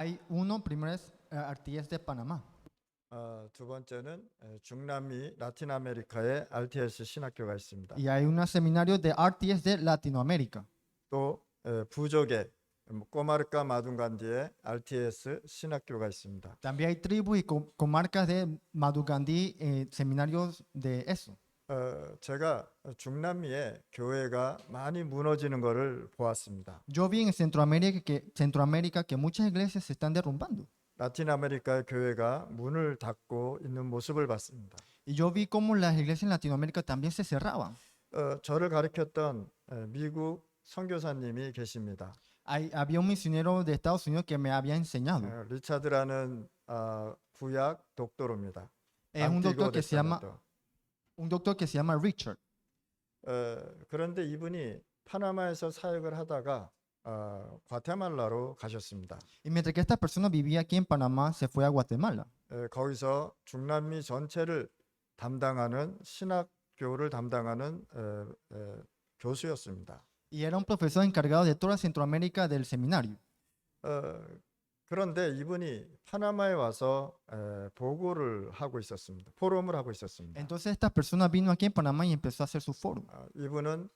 Hay uno, primero es RTS de Panamá. 두 번째는 중남미 라틴 아메리카의 RTS 신학교가 있습니다. Y hay un seminario de RTS de Latinoamérica. 또 부족의 꼬마르카 마둔간디의 RTS 신학교가 있습니다. También hay tribus y comarcas de Madugandí, seminarios de eso. 제가 중남미에 교회가 많이 무너지는 것을 보았습니다. Yo vi en Centroamérica que muchas iglesias se están derrumbando. 라틴 아메리카의 교회가 문을 닫고 있는 모습을 봤습니다. Y yo vi cómo las iglesias en Latinoamérica también se cerraban. 저를 가르쳤던 미국 선교사님이 계십니다. Había un misionero de Estados Unidos que me había enseñado. 리차드라는 구약 독도로입니다. Es un doctor que se llama, 테스타멘트. un doctor que se llama Richard. 그런데 이분이 파나마에서 사역을 하다가 과테말라로 가셨습니다. Y mientras que esta persona vivía aquí en Panamá, se fue a Guatemala. 거기서 중남미 전체를 담당하는 신학교를 담당하는 교수였습니다. Y era un profesor encargado de toda Centroamérica del seminario. 그런데 이분이 파나마에 와서 보고를 하고 있었습니다. 포럼을 하고 있었습니다. Entonces esta persona vino aquí en Panamá y empezó a hacer su foro. 이분은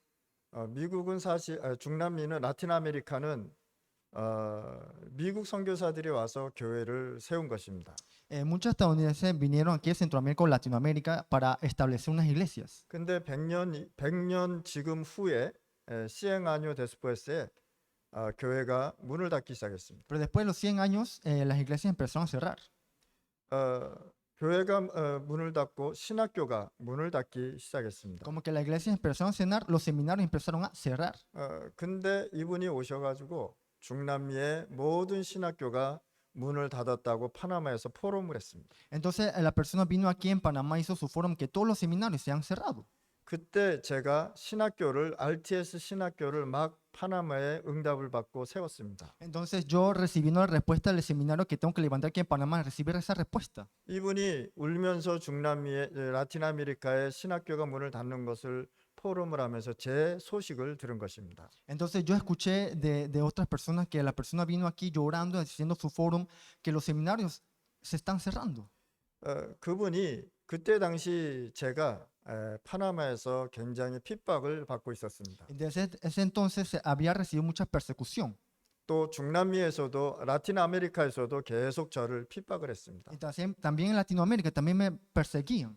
미국은 사실 중남미는 라틴 아메리카는 미국 선교사들이 와서 교회를 세운 것입니다. Muchos estadounidenses vinieron aquí a Centroamérica o Latinoamérica para establecer unas iglesias. 근데 100년 지금 후에 시행 아니오 데스pues에 교회가 문을 닫기 시작했습니다. Pero después de los 100 años, las iglesias empezaron a cerrar. 교회가 문을 닫고 신학교가 문을 닫기 시작했습니다. Como que las iglesias empezaron a cerrar, los seminarios empezaron a cerrar. 근데 이분이 오셔가지고 중남미의 모든 신학교가 문을 닫았다고 파나마에서 포럼을 했습니다. Entonces la persona vino aquí en Panamá, hizo su foro que todos los seminarios se han cerrado. 그때 제가 신학교를 RTS 신학교를 막 파나마에 응답을 받고 세웠습니다. Entonces yo recibiendo la respuesta del seminario que tengo que levantar aquí en Panamá, recibir esa respuesta. 이분이 울면서 중남미의 라틴 아메리카의 신학교가 문을 닫는 것을 포럼을 하면서 제 소식을 들은 것입니다. Entonces yo escuché de otras personas que la persona vino aquí llorando, haciendo su foro, que los seminarios se están cerrando. 그분이 그때 당시 제가 파나마에서 굉장히 핍박을 받고 있었습니다. Desde ese entonces había recibido mucha persecución. 또 중남미에서도 라틴 아메리카에서도 계속 저를 핍박을 했습니다. Y también en Latinoamérica también me perseguían.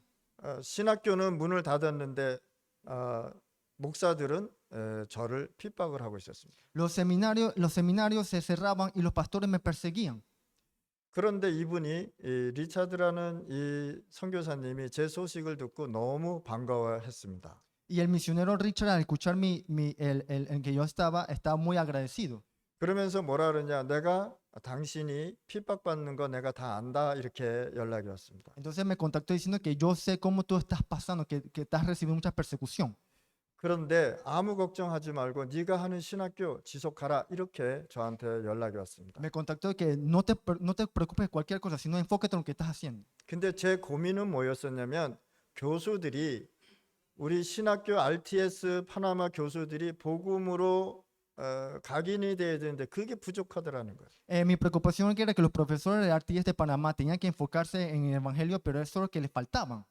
신학교는 문을 닫았는데 목사들은 저를 핍박을 하고 있었습니다. Los seminarios se cerraban y los pastores me perseguían. 그런데 이분이 리차드라는 이 선교사님이 제 소식을 듣고 너무 반가워했습니다. Y el misionero Richard al escuchar el que yo estaba muy agradecido. 그러면서 뭐라 그러냐, 내가 당신이 핍박받는 거 내가 다 안다, 이렇게 연락이 왔습니다. Entonces me contactó diciendo que yo sé cómo tú estás pasando, que estás recibiendo mucha persecución. 그런데 아무 걱정하지 말고 네가 하는 신학교 지속하라, 이렇게 저한테 연락이 왔습니다. Me contactó que no te preocupes de cualquier cosa, sino enfócate en lo que estás haciendo. 근데 제 고민은 뭐였었냐면, 교수들이 우리 신학교 RTS 파나마 교수들이 복음으로 각인이 돼야 되는데 그게 부족하더라는 거예요. Mi preocupación era que los profesores de RTS de Panamá tenían que enfocarse en el evangelio, pero eso es lo que les faltaba.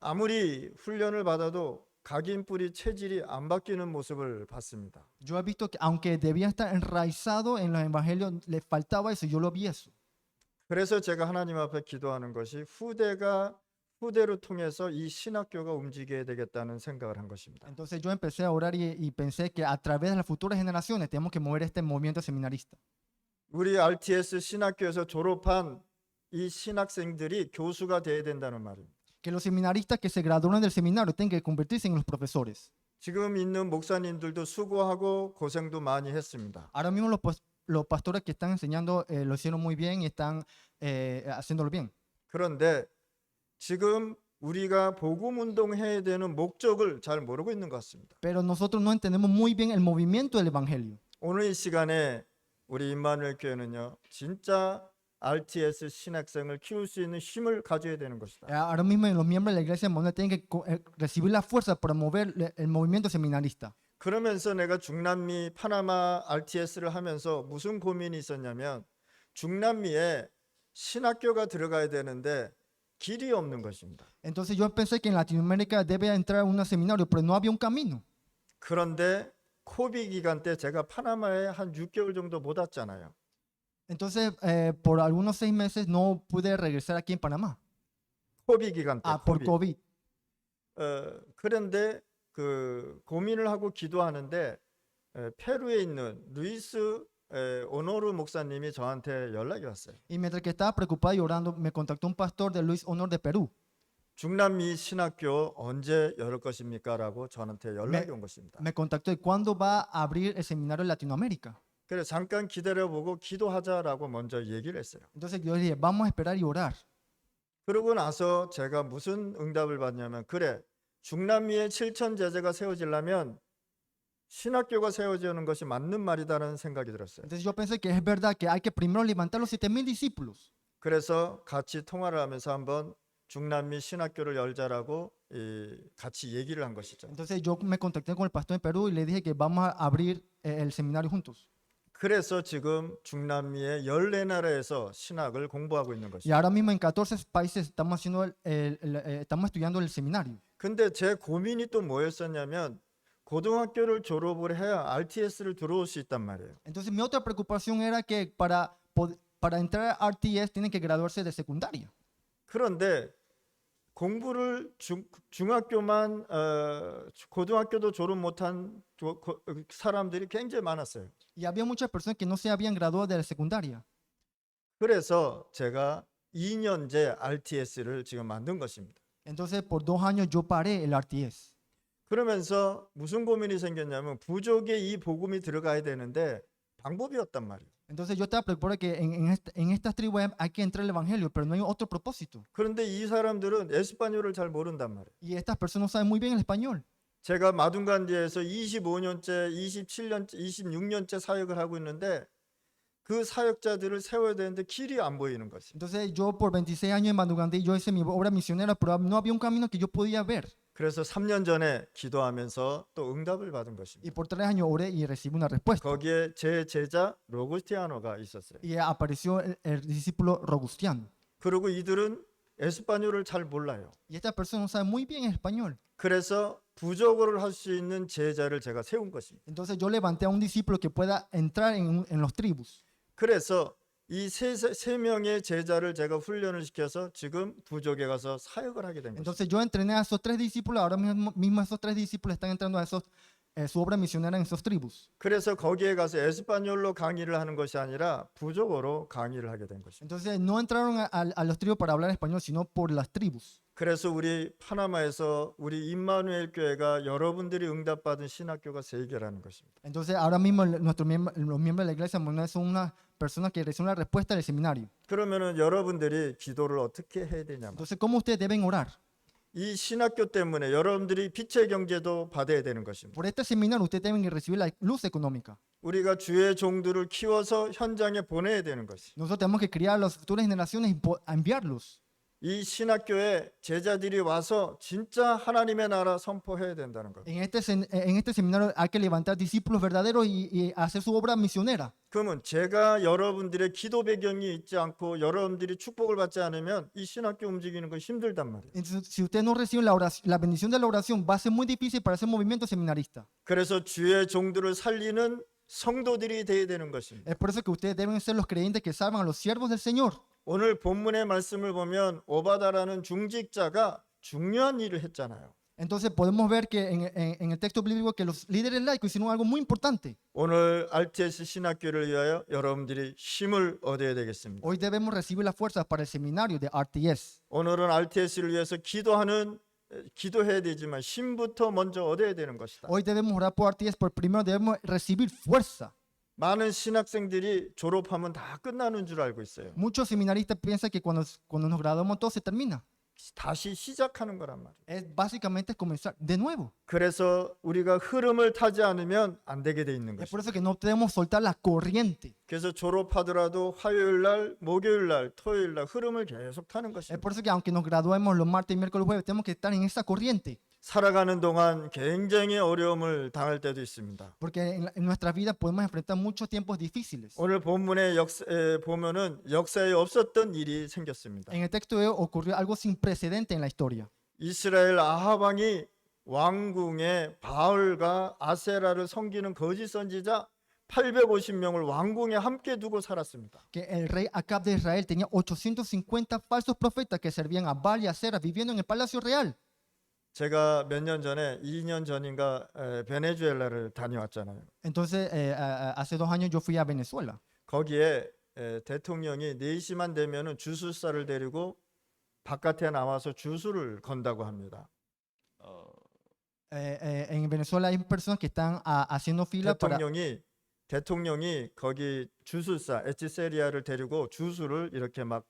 아무리 훈련을 받아도 각인 뿌리 체질이 안 바뀌는 모습을 봤습니다. Yo he visto que aunque debía estar enraizado en los evangelios, le faltaba eso, yo lo vi eso. 그래서 제가 하나님 앞에 기도하는 것이 후대를 통해서 이 신학교가 움직여야 되겠다는 생각을 한 것입니다. Entonces yo empecé a orar y pensé que a través de las futuras generaciones tenemos que mover este movimiento seminarista. 우리 RTS 신학교에서 졸업한 이 신학생들이 교수가 돼야 된다는 말입니다. Que los seminaristas que se graduaron del seminario tengan que convertirse en los profesores. 지금 있는 목사님들도 수고하고 고생도 많이 했습니다. Ahora mismo los pastores que están enseñando lo hicieron muy bien y están haciéndolo bien. 그런데 지금 우리가 복음 운동해야 되는 목적을 잘 모르고 있는 것 같습니다. Pero nosotros no entendemos muy bien el movimiento del evangelio. 오늘 이 시간에 우리 임마누엘 교회는요, 진짜 RTS 신학생을 키울 수 있는 힘을 가져야 되는 것이다. Ahora mismo los miembros de la iglesia mundial tienen que recibir la fuerza para mover el movimiento seminarista. 그러면서 내가 중남미 파나마 RTS를 하면서 무슨 고민이 있었냐면, 중남미에 신학교가 들어가야 되는데 길이 없는 것입니다. Entonces yo pensé que en Latinoamérica debe entrar un seminario, pero no había un camino. 그런데 코비 기간 때 제가 파나마에 한 6개월 정도 못 왔잖아요. Entonces, por algunos 6 meses no pude regresar aquí en Panamá. 코비 기간 때. Por 코비. COVID. 그런데 그 고민을 하고 기도하는데 페루에 있는 루이스 오노르 목사님이 저한테 연락이 왔어요. Y mientras que estaba preocupado y orando, me contactó un pastor de Luis Honor de Perú. 중남미 신학교 언제 열을 것입니까? 라고 저한테 연락이 온 것입니다. Me contactó de cuándo va a abrir el seminario en Latinoamérica. 그래서 잠깐 기다려보고 기도하자라고 먼저 얘기를 했어요. Entonces yo dije, vamos a esperar y orar. 그러고 나서 제가 무슨 응답을 받냐면 그래 중남미에 7천 제자가 세워지려면 신학교가 세워지는 것이 맞는 말이다라는 생각이 들었어요. Entonces yo pensé que es verdad que hay que primero levantar los 7,000 discípulos. 그래서 같이 통화를 하면서 한번 중남미 신학교를 열자라고 같이 얘기를 한 것이죠. Entonces yo me contacté con el pastor en Perú y le dije que vamos a abrir el seminario juntos. 그래서 지금 중남미의 14나라에서 신학을 공부하고 있는 Y 것이죠. ahora mismo en 14 países estamos haciendo estamos estudiando el seminario. 근데 제 고민이 또 뭐였었냐면 고등학교를 졸업을 해야 RTS를 들어올 수 있단 말이에요. Entonces mi otra preocupación era que para entrar a RTS tienen que graduarse de secundaria. 그런데 공부를 중학교만 고등학교도 졸업 못한 사람들이 굉장히 많았어요. Y había muchas personas que no se habían graduado de la secundaria. 그래서 제가 2년제 RTS를 지금 만든 것입니다. Entonces por 2 años yo paré el RTS. 그러면서 무슨 고민이 생겼냐면 부족에 이 복음이 들어가야 되는데 방법이 없단 말이에요. Entonces yo estaba preocupado que en estas tribus hay que entrar el evangelio, pero no hay otro propósito. 그런데 이 사람들은 에스파뇰을 잘 모른단 말이에요. Y estas personas no saben muy bien el español. 제가 마둔간디에서 25년째, 27년째, 26년째 사역을 하고 있는데 그 사역자들을 세워야 되는데 길이 안 보이는 것이. Entonces yo por 26 años en Bandugandí yo hice mi obra misionera, pero no había un camino que yo podía ver. 그래서 3년 전에 기도하면서 또 응답을 받은 것입니다. Y por 3 años oré y recibí una respuesta. 거기에 제 제자 로구스티아노가 있었어요. Y apareció el discípulo Rogustiano. 그리고 이들은 에스파뇰을 잘 몰라요. Y esta persona no sabe muy bien español. 그래서 부족을 할 수 있는 제자를 제가 세운 것입니다. Entonces yo levanté a un discípulo que pueda entrar en los tribus. 그래서 이 세 명의 제자를 제가 훈련을 시켜서 지금 부족에 가서 사역을 하게 된 것입니다. Entonces yo entrené a esos 3 discípulos, ahora mismo esos 3 discípulos están entrando a su obra misionera en esos tribus. 그래서 거기에 가서 에스파뇰로 강의를 하는 것이 아니라 부족어로 강의를 하게 된 것입니다. Entonces no entraron a los tribus para hablar español, sino por las tribus. 그래서 우리 파나마에서 우리 임마누엘 교회가 여러분들이 응답받은 신학교가 3개라는 것입니다. Entonces ahora mismo los miembros de la iglesia Manuel son unas personas que reciben la respuesta del seminario. 그러면은 여러분들이 기도를 어떻게 해야 되냐면 Entonces, ¿cómo ustedes deben orar? 이 신학교 때문에 여러분들이 빛의 경제도 받아야 되는 것입니다. Por este seminario ustedes deben recibir la luz económica. 우리가 주의 종들을 키워서 현장에 보내야 되는 것이. Nosotros tenemos que criar a las futuras generaciones y enviarlos. 이 신학교에 제자들이 와서 진짜 하나님의 나라 선포해야 된다는 것. En este seminario hay que levantar discípulos verdaderos y hacer su obra misionera. 그러면 제가 여러분들의 기도 배경이 있지 않고 여러분들이 축복을 받지 않으면 이 신학교 움직이는 건 힘들단 말이에요. Entonces, si ustedes no reciben la bendición de la oración, va a ser muy difícil para ese movimiento seminarista. 그래서 주의 종들을 살리는 성도들이 되어야 되는 것입니다. Es por eso que ustedes deben ser los creyentes que salvan a los siervos del Señor. 오늘 본문의 말씀을 보면 오바다라는 중직자가 중요한 일을 했잖아요. Entonces podemos ver que en el texto bíblico que los líderes laicos hicieron algo muy importante. 오늘 RTS 신학교를 위하여 여러분들이 힘을 얻어야 되겠습니다. Hoy debemos recibir las fuerzas para el seminario de RTS. 오늘은 RTS를 위해서 기도해야 되지만 힘부터 먼저 얻어야 되는 것이다. Hoy debemos orar por RTS, pero primero debemos recibir fuerza. 많은 신학생들이 졸업하면 다 끝나는 줄 알고 있어요. Muchos seminaristas piensan que cuando nos graduamos todo se termina. 다시 시작하는 거란 말이에요. Es básicamente comenzar de nuevo. 그래서 우리가 흐름을 타지 않으면 안 되게 돼 있는 Es por 것이죠. eso que no debemos soltar la corriente. 그래서 졸업하더라도 화요일 날, 목요일 날, 토요일 날 흐름을 계속 타는 Es 것입니다. por eso que aunque nos graduemos los martes, miércoles, jueves, tenemos que estar en esa corriente. 살아가는 동안 굉장히 어려움을 당할 때도 있습니다. Porque en nuestra vida podemos enfrentar muchos tiempos difíciles. 오늘 본문의 역사에 보면은 역사에 없었던 일이 생겼습니다. En el texto de hoy ocurrió algo sin precedente en la historia. 이스라엘 아합 왕이 왕궁에 바알과 아세라를 섬기는 거짓 선지자 850명을 왕궁에 함께 두고 살았습니다. Que el rey Acab de Israel tenía 850 falsos profetas que servían a Baal y a Asera viviendo en el palacio real. 제가 몇 년 전에 2년 전인가 베네수엘라를 다녀왔잖아요. Entonces, hace 2 años yo fui a Venezuela. 거기에 대통령이 4시만 되면은 주술사를 데리고 바깥에 나와서 주술을 건다고 합니다. En Venezuela hay personas que están haciendo fila para... 대통령이 거기 주술사 에치세리아를 데리고 주술을 이렇게 막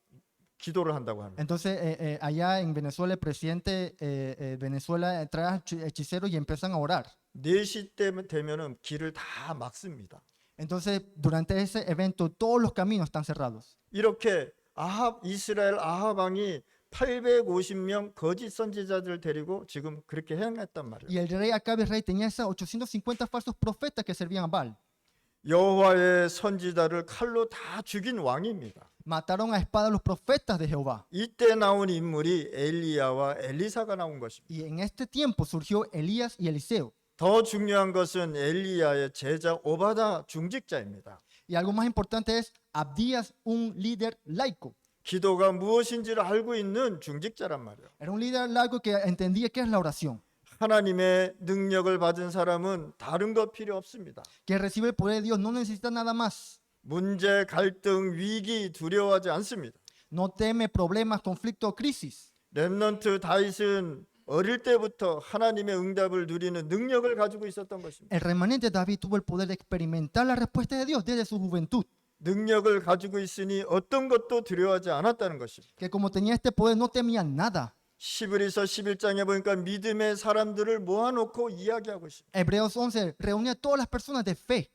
기도를 한다고 합니다. Entonces, allá en Venezuela, el presidente Venezuela trae hechiceros y empiezan a orar. 4시 때 되면은 길을 다 막습니다. Entonces, durante ese evento, todos los caminos están cerrados. 이렇게 이스라엘 아합 왕이 850명 거짓 선지자들을 데리고 지금 그렇게 행했단 말이에요. Y el rey Acab de Israel tenía esas 850 falsos profetas que servían a Baal. 여호와의 선지자를 칼로 다 죽인 왕입니다. Mataron a espada a los profetas de Jehová. 이때 나온 인물이 엘리야와 엘리사가 나온 것입니다. Y en este tiempo surgió Elías y Eliseo. 더 중요한 것은 엘리야의 제자 오바다 중직자입니다. Y algo más importante es Abdías, un líder laico. 기도가 무엇인지를 알고 있는 중직자란 말이에요. Era un líder laico que entendía qué es la oración. 하나님의 능력을 받은 사람은 다른 것 필요 없습니다. Que recibe el poder de Dios no necesita nada más. 문제, 갈등, 위기 두려워하지 않습니다. No teme problemas, conflictos, crisis. 렘넌트 다윗은 어릴 때부터 하나님의 응답을 누리는 능력을 가지고 있었던 것입니다. El remanente David tuvo el poder de experimentar la respuesta de Dios desde su juventud. 능력을 가지고 있으니 어떤 것도 두려워하지 않았다는 것입니다. Que como tenía este poder no temía nada. 히브리서 11장에 보니까 믿음의 사람들을 모아놓고 이야기하고 있습니다. Hebreos 11 reúne a todas las personas de fe.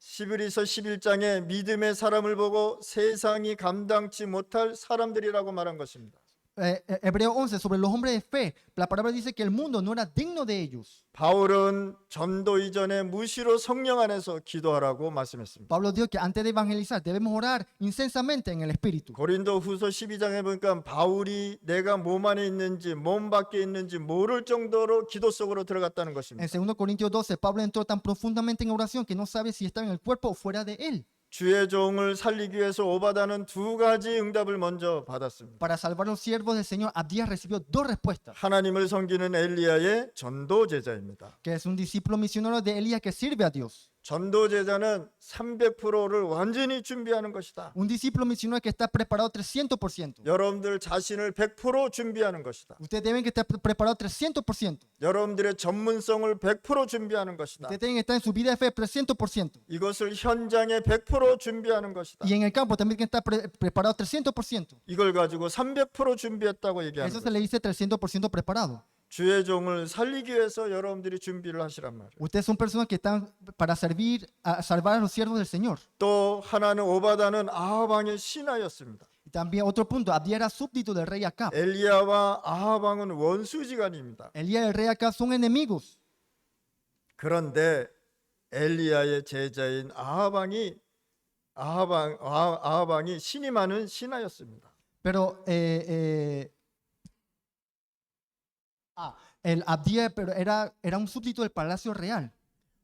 히브리서 11장에 믿음의 사람을 보고 세상이 감당치 못할 사람들이라고 말한 것입니다. Hebreos 11 sobre los hombres de fe. La palabra dice que el mundo no era digno de ellos. 바울은 전도 이전에 무시로 성령 안에서 기도하라고 말씀했습니다. Pablo dijo que antes de evangelizar debemos orar incesamente en el Espíritu. 고린도 후서 12장에 보니까 바울이 내가 몸 안에 있는지 몸 밖에 있는지 모를 정도로 기도 속으로 들어갔다는 것입니다. En 2 Corintios 12, Pablo entró tan profundamente en oración que no sabe si está en el cuerpo o fuera de él. 주의 종을 살리기 위해서 오바다는 2가지 응답을 먼저 받았습니다. Para salvar a los siervos del Señor, Abdías recibió 2 respuestas. 하나님을 섬기는 엘리야의 전도 제자입니다. Que es un discípulo misionero de Elías que sirve a Dios. 전도 제자는 300%를 완전히 준비하는 것이다. Un discípulo misionero que está preparado 300%. 여러분들 자신을 100% 준비하는 것이다. Ustedes deben que estar preparados 300%. 여러분들의 전문성을 100% 준비하는 것이다. Ustedes deben estar en su vida de fe 300%. 이것을 현장에 100% 준비하는 것이다. Y en el campo también tienen que estar preparados 300%. 이걸 가지고 300% 준비했다고 얘기하는 Eso 거예요. se le dice 300% preparado. 주의 종을 살리기 위해서 여러분들이 준비를 하시란 말이에요. Ustedes son personas que están para servir, a salvar a los siervos del Señor. 또 하나는 오바다는 아합 왕의 신하였습니다. Y también otro punto, Abdías era súbdito del rey Acab. 엘리야와 아합 왕은 원수지간입니다. Elías y el rey Acab son enemigos. 그런데 엘리야의 제자인 아합 왕이 신이 많은 신하였습니다. Pero el Abdías pero era un súbdito del palacio real.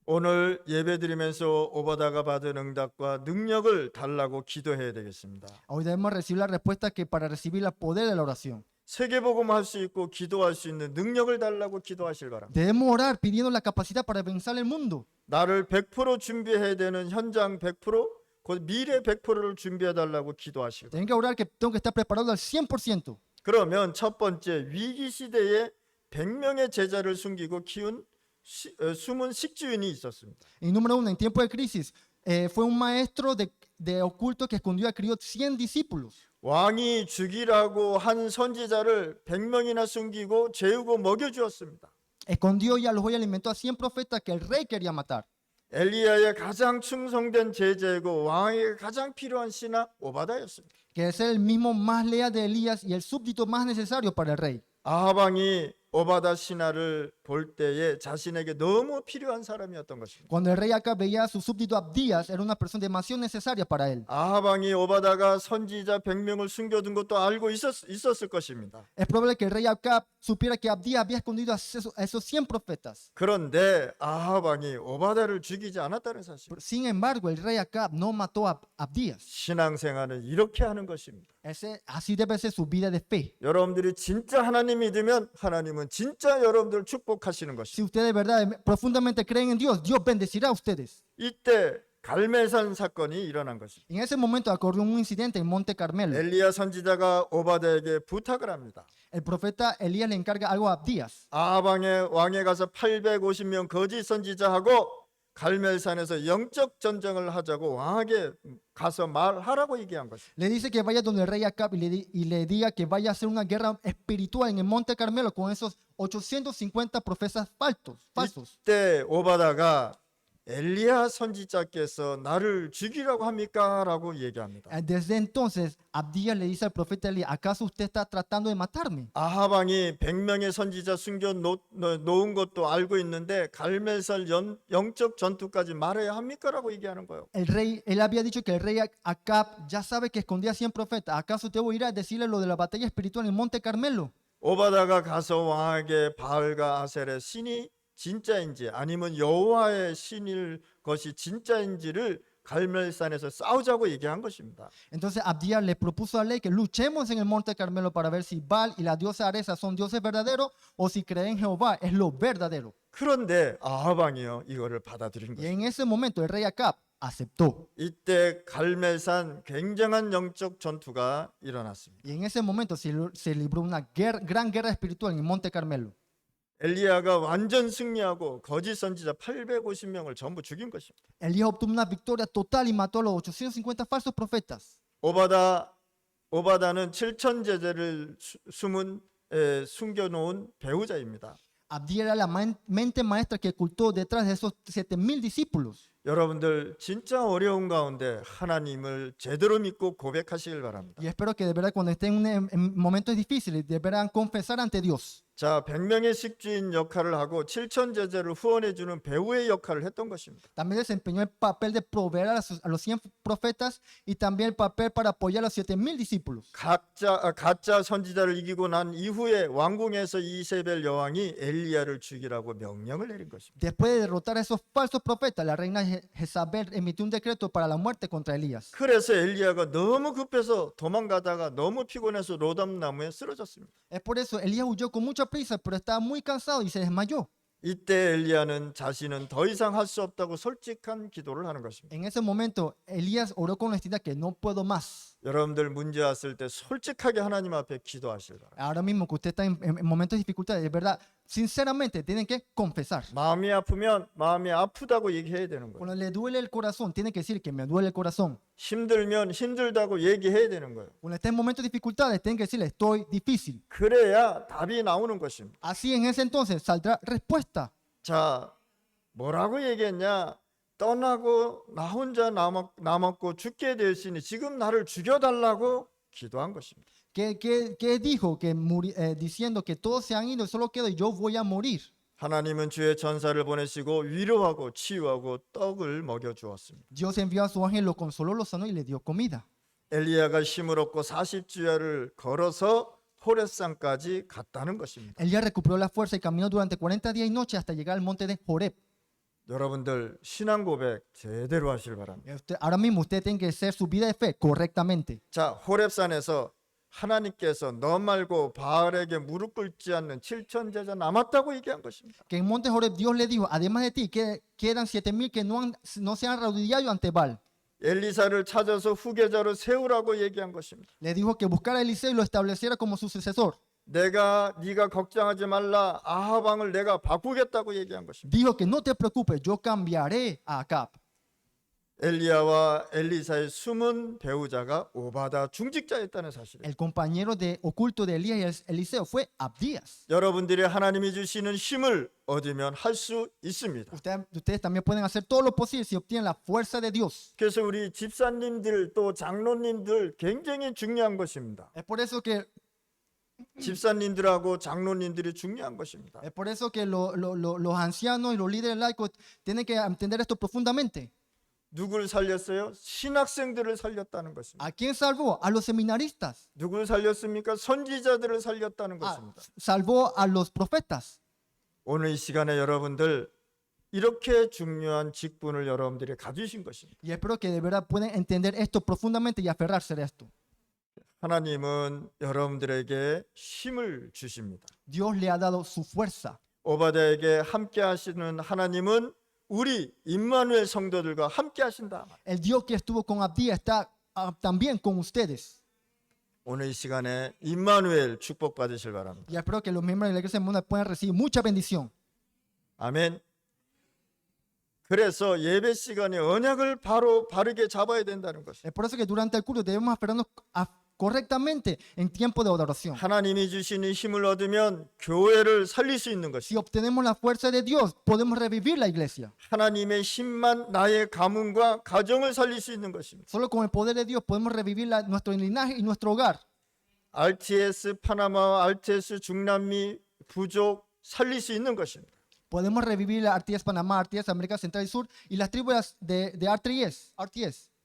오늘 예배드리면서 오바다가 받은 응답과 능력을 달라고 기도해야 되겠습니다. Hoy debemos recibir la respuesta que para recibir el poder de la oración. 세계복음 할 수 있고 기도할 수 있는 능력을 달라고 기도하실 바랍니다. Debemos orar pidiendo la capacidad para vencer el mundo. 나를 100% 준비해야 되는 현장 100%, 곧 미래 100%를 준비해 달라고 기도하시고. Tienen que orar que tengo que estar preparado al 100%. 그러면 첫 번째 위기 시대에 100명의 제자를 숨기고 키운 숨은 식주인이 있었습니다. Y número 1, en tiempo de crisis, fue un maestro de oculto que escondió y crió 100 discípulos. 왕이 죽이라고 한 선지자를 100명이나 숨기고 재우고 먹여주었습니다. Escondió y alojó y alimentó a 100 profetas que el rey quería matar. 엘리야의 가장 충성된 제자이고 왕에게 가장 필요한 신하 오바다였습니다. Que es el mismo más leal de Elías y el súbdito más necesario para el rey. 아합 왕이 오바다 신하를 볼 때에 자신에게 너무 필요한 사람이었던 것입니다. Cuando el rey Acab veía a su súbdito Abdías, era una persona demasiado necesaria para él. 아합 왕이 오바다가 선지자 100명을 숨겨둔 것도 알고 있었을 것입니다. Es probable que el rey Acab supiera que Abdías había escondido a esos 100 profetas. 그런데 아합 왕이 오바다를 죽이지 않았다는 사실. Sin embargo, el rey Acab no mató a Abdías. 신앙생활은 이렇게 하는 것입니다. Así debe ser su vida de fe. 여러분들이 진짜 하나님 믿으면 하나님은 진짜 여러분들을 축복하시는 것입니다. Si ustedes de verdad profundamente creen en Dios, Dios bendecirá a ustedes. 이때 갈멜산 사건이 일어난 것입니다. En ese momento ocurrió un incidente en Monte Carmelo. 엘리야 선지자가 오바다에게 부탁을 합니다. El profeta Elías le encarga algo a Abdías. 아합 왕에 가서 850명 거짓 선지자하고 갈멜산에서 영적 전쟁을 하자고 왕에게 가서 말하라고 얘기한 것입니다. Le dice que vaya donde el rey Acab y le diga que vaya a hacer una guerra espiritual en el Monte Carmelo con esos 850 profetas falsos. 이때 오바다가 엘리야 선지자께서 나를 죽이라고 합니까? 라고 얘기합니다. Desde entonces, Abdías le dice al profeta Elías, ¿acaso usted está tratando de matarme? 아합 왕이 100명의 선지자 숨겨 놓은 것도 알고 있는데 갈멜산 영적 전투까지 말해야 합니까? 라고 얘기하는 거예요. Él había dicho que el rey Acab ya sabe que escondía 100 profetas. ¿Acaso usted va a ir a decirle lo de la batalla espiritual en el Monte Carmelo? 오바다가 가서 왕에게 바알과 아셀의 신이 진짜인지 아니면 여호와의 신일 것이 진짜인지를 갈멜산에서 싸우자고 얘기한 것입니다. Entonces Abdías le propuso a ley que luchemos en el Monte Carmelo para ver si Baal y la diosa Aresa son dioses verdaderos o si creen en Jehová es lo verdadero. 그런데 아합 왕이요 이거를 받아들인 Y 거예요. en ese momento el rey Acab aceptó. 이때 갈멜산 굉장한 영적 전투가 일어났습니다. Y en ese momento se libró una gran guerra espiritual en el Monte Carmelo. 엘리야가 완전 승리하고 거짓 선지자 850명을 전부 죽인 것입니다. Elías obtuvo una victoria total y mató a los 850 falsos profetas. 오바다는 7천 제자를 숨겨놓은 배우자입니다. Abdías era la mente maestra que ocultó detrás de esos 7,000 discípulos. 여러분들 진짜 어려운 가운데 하나님을 제대로 믿고 고백하시길 바랍니다. Y espero que de verdad cuando estén en momentos difíciles deberán confesar ante Dios. 자, 100명의 식주인 역할을 하고 7천 제자를 후원해 주는 배우의 역할을 했던 것입니다. También desempeñó el papel de proveer a los 100 profetas y también el papel para apoyar a los 7,000 discípulos. 가짜 선지자를 이기고 난 이후에 왕궁에서 이세벨 여왕이 엘리야를 죽이라고 명령을 내린 것입니다. Después de derrotar a esos falsos profetas, la reina Jezabel emitió un decreto para la muerte contra Elías. 그래서 엘리야가 너무 급해서 도망가다가 너무 피곤해서 로담나무에 쓰러졌습니다. Es por eso Elías huyó con mucha prisa, pero estaba muy cansado y se desmayó. 이때 엘리야는 자신은 더 이상 할 수 없다고 솔직한 기도를 하는 것입니다. En ese momento, Elías oró con honestidad que no puedo más. 여러분들 문제 왔을 때 솔직하게 하나님 앞에 기도하시길 바랍니다. Ahora mismo que usted está en momentos de dificultades, de verdad, sinceramente tienen que confesar. 마음이 아프면 마음이 아프다고 얘기해야 되는 거예요. Cuando le duele el corazón, tiene que decir que me duele el corazón. 힘들면 힘들다고 얘기해야 되는 거예요. Cuando esté en momentos de dificultades, tienen que decirle estoy difícil. 그래야 답이 나오는 것입니다. Así en ese entonces saldrá respuesta. 자, 뭐라고 얘기했냐? 떠나고 나 혼자 남았고 죽게 되었으니 지금 나를 죽여달라고 기도한 것입니다. ¿Qué dijo? Diciendo que todos se han ido, solo quedo y yo voy a morir. 하나님은 주의 전사를 보내시고 위로하고 치유하고 떡을 먹여 주었습니다. Dios envió a su ángel, lo consoló, lo sanó y le dio comida. 엘리야가 힘을 얻고 40주야를 걸어서 호렙산까지 갔다는 것입니다. Elías recuperó la fuerza y caminó durante 40 días y noches hasta llegar al monte de Horeb. 여러분들 신앙 고백 제대로 하시길 바랍니다. Ahora mismo usted tiene que hacer su vida de fe correctamente. 자, 호렙산에서 하나님께서 너 말고 바알에게 무릎 꿇지 않는 7천 제자 남았다고 얘기한 것입니다. Que en monte Horeb Dios le dijo, además de ti, que quedan 7,000 que no se han arrodillado ante Baal. 엘리사를 찾아서 후계자로 세우라고 얘기한 것입니다. Le dijo que buscara a Eliseo y lo estableciera como su sucesor. 네가 걱정하지 말라. 아합 왕을 내가 바꾸겠다고 얘기한 것입니다. Dijo que no te preocupes, yo cambiaré a Acab. 엘리야와 엘리사의 숨은 배우자가 오바다 중직자였다는 사실이에요. El compañero oculto de Elías y Eliseo fue Abdías. 여러분들이 하나님이 주시는 힘을 얻으면 할 수 있습니다. Ustedes también pueden hacer todo lo posible si obtienen la fuerza de Dios. 그래서 우리 집사님들 또 장로님들 굉장히 중요한 것입니다. Es por eso que 집사님들하고 장로님들이 중요한 것입니다. Es por eso que los ancianos y los líderes laicos tienen que entender esto profundamente. 누굴 살렸어요? 신학생들을 살렸다는 것입니다. ¿A quién salvó? A los seminaristas. 누굴 살렸습니까? 선지자들을 살렸다는 Ah, 것입니다. salvó a los profetas. 오늘 이 시간에 여러분들 이렇게 중요한 직분을 여러분들이 가지신 것입니다. Y espero que de verdad puedan entender esto profundamente y aferrarse de esto. 하나님은 여러분들에게 힘을 주십니다. Dios le ha dado su fuerza. 오바댜에게 함께 하시는 하나님은 우리 임마누엘 성도들과 함께 하신다. El Dios que estuvo con Abdías está también con ustedes. 오늘 이 시간에 임마누엘 축복 받으실 바랍니다. Y espero que los miembros de la iglesia mundial puedan recibir mucha bendición. 아멘. 그래서 예배 시간에 언약을 바르게 잡아야 된다는 것입니다. Es por eso que durante el culto debemos aferrarnos correctamente en tiempo de adoración. 하나님이 주시는 힘을 얻으면 교회를 살릴 수 있는 Si 것입니다. obtenemos la fuerza de Dios, podemos revivir la iglesia. 하나님의 힘만 나의 가문과 가정을 살릴 수 있는 것입니다. Solo con el poder de Dios podemos revivir nuestro linaje y nuestro hogar. RTS 파나마, RTS 중남미 부족 살릴 수 있는 것입니다. Podemos revivir la RTS Panamá, RTS América Central y Sur y las tribus de RTS.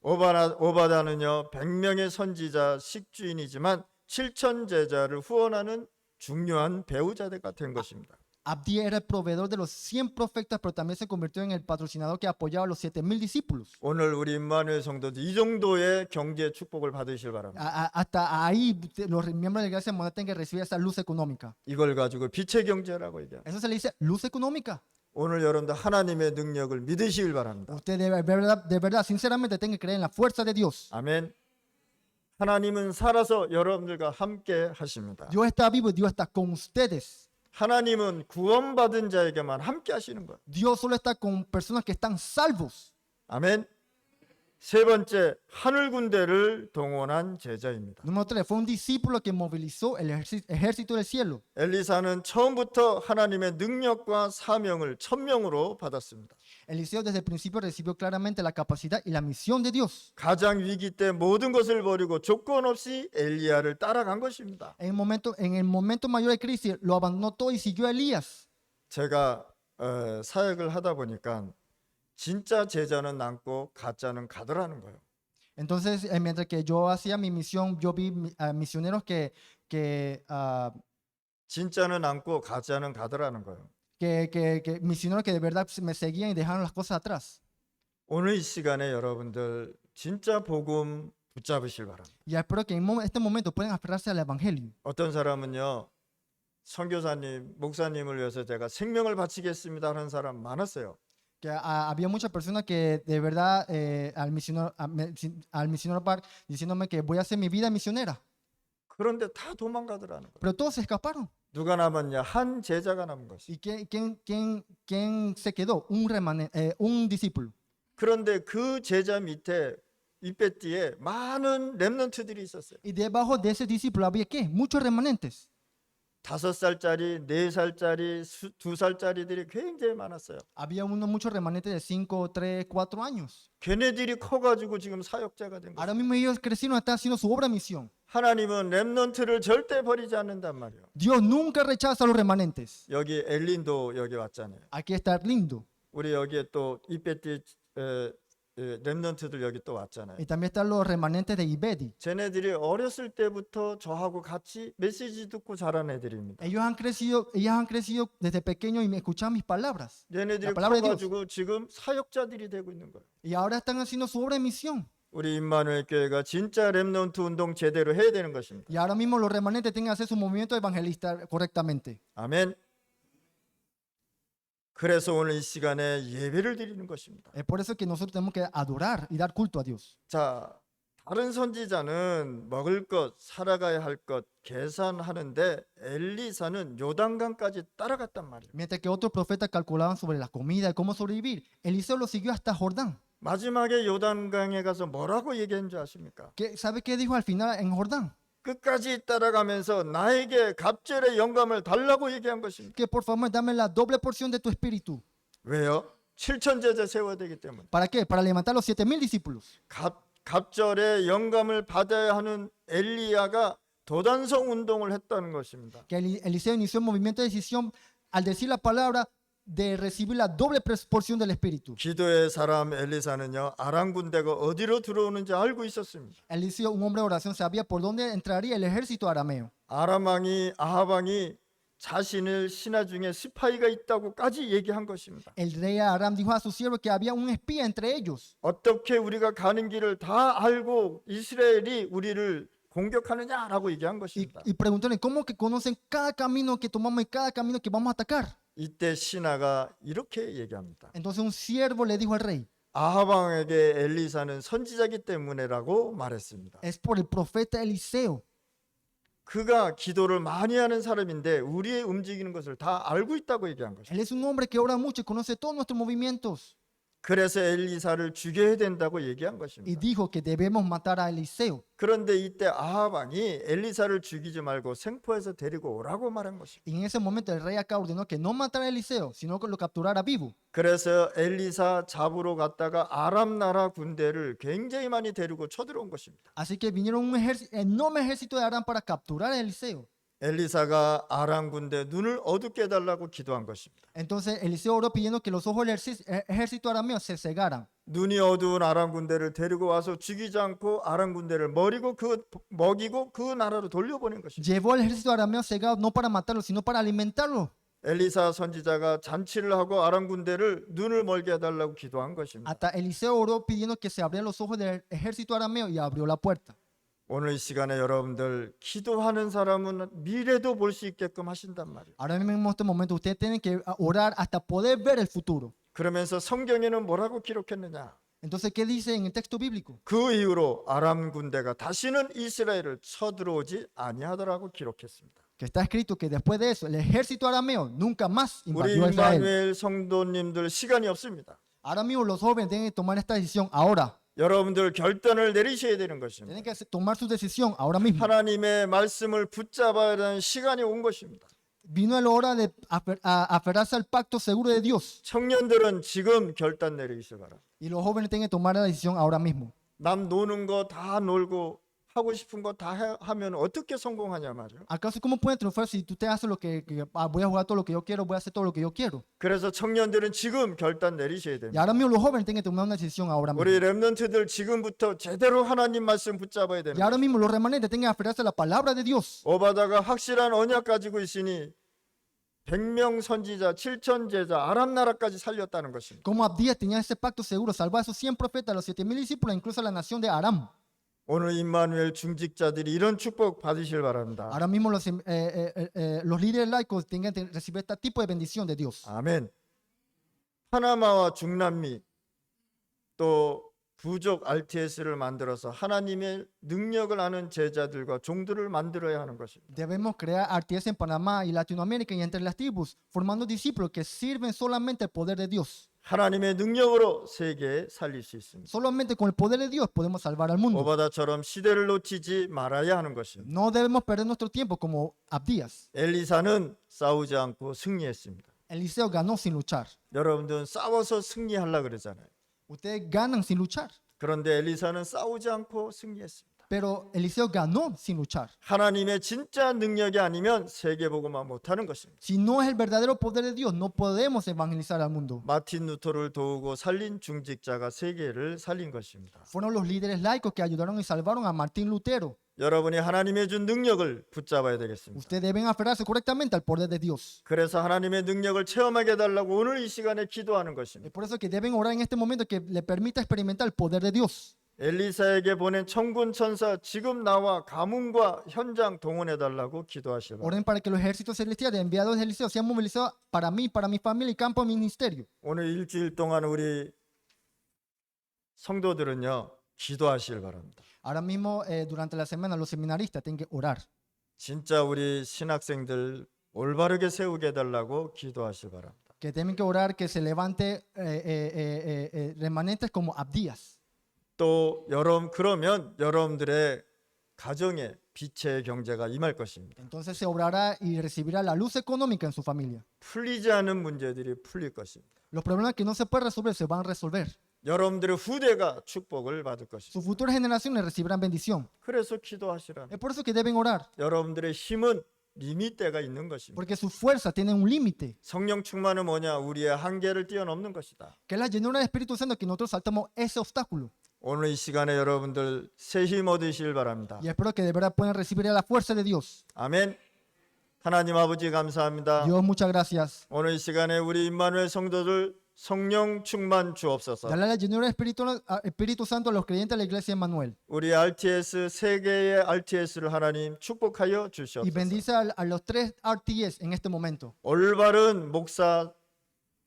오바다는요 100명의 선지자 식주인이지만 7천 제자를 후원하는 중요한 배우자가 된 것입니다. Abdías era el proveedor de los 100 profetas, pero también se convirtió en el patrocinador que apoyaba a los 7,000 discípulos. 오늘 우리 임마누엘 성도들 이 정도의 경제 축복을 받으실 바랍니다. Hasta ahí los miembros de la iglesia mundial tienen que recibir esa luz económica. 이걸 가지고 빛의 경제라고 얘기합니다. Eso se le dice luz económica. 오늘 여러분들 하나님의 능력을 믿으시길 바랍니다. Usted de verdad, sinceramente, tiene que creer en la fuerza de Dios. 아멘. 하나님은 살아서 여러분들과 함께 하십니다. Dios está vivo y Dios está con ustedes. 하나님은 구원받은 자에게만 함께 하시는 거예요. Dios solo está con personas que están salvos. 아멘. 세 번째, 하늘 군대를 동원한 제자입니다. Número 3, fue un discípulo que movilizó el ejército del cielo. 엘리사는 처음부터 하나님의 능력과 사명을 천명으로 받았습니다. Eliseo desde el principio recibió claramente la capacidad y la misión de Dios. 가장 위기 때 모든 것을 버리고 조건 없이 엘리야를 따라간 것입니다. En el momento mayor de crisis, lo abandonó todo y siguió a Elías. 제가 사역을 하다 보니까 진짜 제자는 남고 가짜는 가더라는 거예요. Entonces, mientras que yo hacía mi misión, yo vi misioneros que 진짜는 남고 가짜는 가더라는 거예요. misioneros que de verdad me seguían y dejaron las cosas atrás. 오늘 이 시간에 여러분들 진짜 복음 붙잡으실 바랍니다. Y espero que en este momento puedan aferrarse al evangelio. 어떤 사람은요, 선교사님, 목사님을 위해서 제가 생명을 바치겠습니다 하는 사람 많았어요. Que había muchas personas que de verdad al misionero Park diciéndome que voy a hacer mi vida misionera. 그런데 다 도망가더라는 거예요. Pero todos se escaparon. 누가 남았냐? 한 제자가 남은 것이. ¿Y quién se quedó? Un discípulo. 그런데 그 제자 밑에 윗배띠에 많은 렘넌트들이 있었어요. Y debajo de ese discípulo había ¿qué? Muchos remanentes. 5살짜리, 4살짜리, 2살짜리들이 굉장히 많았어요. Había muchos remanentes de 5, 3, 4 años. 걔네들이 커가지고 지금 사역자가 된 거예요. Ahora mismo ellos crecieron, están haciendo su obra misión. 하나님은 렘넌트를 절대 버리지 않는단 말이에요. Dios nunca rechaza a los remanentes. 여기 엘린도 여기 왔잖아요. Aquí está lindo. 우리 여기에 또 이베티 렘넌트들 여기 또 왔잖아요. Y también están los remanentes de Ibedi. 쟤네들이 어렸을 때부터 저하고 같이 메시지 듣고 자란 애들입니다. Ellos han crecido desde pequeños y me escuchan mis palabras. 얘네들이 La palabra de 커가지고 지금 사역자들이 되고 있는 거예요. Y ahora están haciendo su obra de misión. 우리 임마누엘 교회가 진짜 렘넌트 운동 제대로 해야 되는 것입니다. Y ahora mismo los remanentes tienen que hacer su movimiento evangelista correctamente. 아멘. 그래서 오늘 이 시간에 예배를 드리는 것입니다. Es por eso que nosotros tenemos que adorar y dar culto a Dios. 자, 다른 선지자는 먹을 것, 살아가야 할 것 계산하는데 엘리사는 요단강까지 따라갔단 말이에요. Mientras que otros profetas calculaban sobre la comida y cómo sobrevivir, Eliseo lo siguió hasta Jordán. 마지막에 요단강에 가서 뭐라고 얘기한 줄 아십니까? ¿Sabe qué dijo al final en Jordán? 끝까지 따라가면서 나에게 갑절의 영감을 달라고 얘기한 것입니다. Que por favor dame la doble porción de tu espíritu. 왜요? 7천 제자 세워야 되기 때문에. ¿Para qué? Para levantar los 7,000 discípulos. 갑절의 영감을 받아야 하는 엘리야가 도단성 운동을 했다는 것입니다. Que Eliseo inició el movimiento de decisión al decir la palabra de recibir la doble porción del Espíritu. 기도의 사람 엘리사는요, 아람 군대가 어디로 들어오는지 알고 있었습니다. Eliseo, un hombre de oración, sabía por dónde entraría el ejército arameo. 아람 왕이 아합 왕이 자신을 신하 중에 스파이가 있다고까지 얘기한 것입니다. El rey Aram dijo a sus siervos que había un espía entre ellos. 어떻게 우리가 가는 길을 다 알고 이스라엘이 우리를 공격하느냐라고 얘기한 것입니다. Y preguntóle, ¿cómo que conocen cada camino que tomamos y cada camino que vamos a atacar? 이때 신하가 이렇게 얘기합니다. Entonces un siervo le dijo al rey, 아합 왕에게 엘리사는 선지자기 때문에라고 말했습니다. es por el profeta Eliseo. 그가 기도를 많이 하는 사람인데 우리의 움직이는 것을 다 알고 있다고 얘기한 것입니다. Él es un hombre que ora mucho y conoce todos nuestros movimientos. 그래서 엘리사를 죽여야 된다고 얘기한 Y 것입니다. dijo que debemos matar a Eliseo. 그런데 이때 아합 왕이 엘리사를 죽이지 말고 생포해서 데리고 오라고 말한 것입니다. Y en ese momento el rey acá ordenó que no matara a Eliseo, sino que lo capturara vivo. 그래서 엘리사 잡으러 갔다가 아람 나라 군대를 굉장히 많이 데리고 쳐들어온 것입니다. Así que vinieron un enorme ejército de Aram para capturar a Eliseo. 엘리사가 아람 군대 눈을 어둡게 해달라고 기도한 것입니다. Entonces Eliseo oró pidiendo que los ojos del ejército arameo se cegaran. 눈이 어두운 아람 군대를 데리고 와서 죽이지 않고 아람 군대를 먹이고 그 나라로 돌려보낸 것입니다. Llevó al ejército arameo cegado no para matarlo, sino para alimentarlo. 엘리사 선지자가 잔치를 하고 아람 군대를 눈을 멀게 해달라고 기도한 것입니다. Hasta Eliseo oró pidiendo que se abrieran los ojos del ejército arameo y abrió la puerta. 오늘 이 시간에 여러분들 기도하는 사람은 미래도 볼 수 있게끔 하신단 말이에요. Ahora mismo en este momento ustedes tienen que orar hasta poder ver el futuro. 그러면서 성경에는 뭐라고 기록했느냐? Entonces, ¿qué dice en el texto bíblico? 그 이후로 아람 군대가 다시는 이스라엘을 쳐들어오지 아니하더라고 기록했습니다. Que está escrito que después de eso el ejército arameo nunca más 우리 invadió a Israel. 임마누엘 성도님들 시간이 없습니다. Ahora mismo los jóvenes tienen que tomar esta decisión ahora. 여러분들 결단을 내리셔야 되는 것입니다. Tienen que tomar su decisión ahora mismo. 하나님의 말씀을 붙잡아야 하는 시간이 온 것입니다. Vino la hora de aferrarse al pacto seguro de Dios. 청년들은 지금 결단 내리시기 바랍니다. Y los jóvenes tienen que tomar la decisión ahora mismo. 남 노는 거 다 놀고 하고 싶은 거 다 하면 어떻게 성공하냐 말이에요. ¿Acaso cómo pueden triunfar si usted hace lo que voy a jugar todo lo que yo quiero, voy a hacer todo lo que yo quiero? 그래서 청년들은 지금 결단 내리셔야 Y 됩니다. ahora mismo los jóvenes tienen que tomar una decisión ahora mismo. 우리 렘넌트들 지금부터 제대로 하나님 말씀 붙잡아야 Y 됩니다. ahora mismo los remanentes tienen que aferrarse a la palabra de Dios. 오바다가 확실한 언약 가지고 있으니 100명 선지자, 7천 제자, 아람 나라까지 살렸다는 것입니다. Como Abdías tenía ese pacto seguro, salvar a esos 100 profetas, a los 7,000 discípulos, incluso a la nación de Aram. 오늘 임마누엘 중직자들이 이런 축복 받으실 바랍니다. Ahora mismo los líderes laicos tienen que recibir este tipo de bendición de Dios. 아멘. 파나마와 중남미 또 부족 RTS를 만들어서 하나님의 능력을 아는 제자들과 종들을 만들어야 하는 것입니다. Debemos crear RTS en Panamá y Latinoamérica y entre las tribus, formando discípulos que sirven solamente el poder de Dios. 하나님의 능력으로 세계에 살릴 수 있습니다. Solamente con el poder de Dios podemos salvar al mundo. 오바다처럼 시대를 놓치지 말아야 하는 것입니다. No debemos perder nuestro tiempo como Abdías. 엘리사는 싸우지 않고 승리했습니다. Eliseo ganó sin luchar. 여러분들은 싸워서 승리하려고 그러잖아요. Ustedes ganan sin luchar. 그런데 엘리사는 싸우지 않고 승리했습니다. Pero Eliseo ganó sin luchar. 하나님의 진짜 능력이 아니면 세계복음화 못하는 것입니다. Si no es el verdadero poder de Dios, no podemos evangelizar al mundo. 마틴 루터를 도우고 살린 중직자가 세계를 살린 것입니다. Fueron los líderes laicos que ayudaron y salvaron a Martín Lutero. 여러분이 하나님의 준 능력을 붙잡아야 되겠습니다. Ustedes deben aferrarse correctamente al poder de Dios. 그래서 하나님의 능력을 체험하게 해달라고 오늘 이 시간에 기도하는 Es 것입니다. por eso que deben orar en este momento que le permita experimentar el poder de Dios. 엘리사에게 보낸 천군 천사 지금 나와 가문과 현장 동원해달라고 기도하시라. Oren para que los ejércitos celestiales enviados de Eliseo sean movilizados para mí, para mi familia y campo de ministerio. 오늘 일주일 동안 우리 성도들은요 기도하시길 바랍니다. Ahora mismo, durante la semana, los seminaristas tienen que orar. 진짜 우리 신학생들 올바르게 세우게 해달라고 기도하시길 바랍니다. Que tienen que orar que se levante remanentes como Abdías. 또 그러면 여러분들의 가정에 빛의 경제가 임할 것입니다. Entonces se obrará y recibirá la luz económica en su familia. 풀리지 않은 문제들이 풀릴 것입니다. Los problemas que no se pueden resolver se van a resolver. 여러분들의 후대가 축복을 받을 것입니다. Sus futuras generaciones recibirán bendición. 그래서 기도하시라. Es por eso que deben orar, 여러분들의 힘은 리밋대가 있는 것입니다. porque sus fuerzas tienen un límite, 성령 충만은 뭐냐? 우리의 한계를 뛰어넘는 것이다. que es la llenura del Espíritu Santo, que nosotros saltamos ese obstáculo. 오늘 이 시간에 여러분들 새 힘 얻으시길 바랍니다. Y espero que de verdad puedan recibir la fuerza de Dios. 아멘. 하나님 아버지 감사합니다. Dios, muchas gracias. 오늘 이 시간에 우리 임마누엘 성도들 성령 충만 주옵소서. Dale la llenura del Espíritu Santo a los creyentes de la iglesia de Manuel. 우리 RTS 세 개의 RTS를 하나님 축복하여 Y 주시옵소서. bendice a los 3 RTS en este momento. 올바른 목사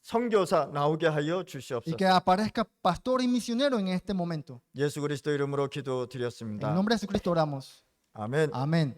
선교사 나오게 하여 Y 주시옵소서. que aparezca pastor y misionero en este momento. 예수 그리스도 이름으로 En 기도드렸습니다. nombre de Jesucristo oramos. 아멘. Amén.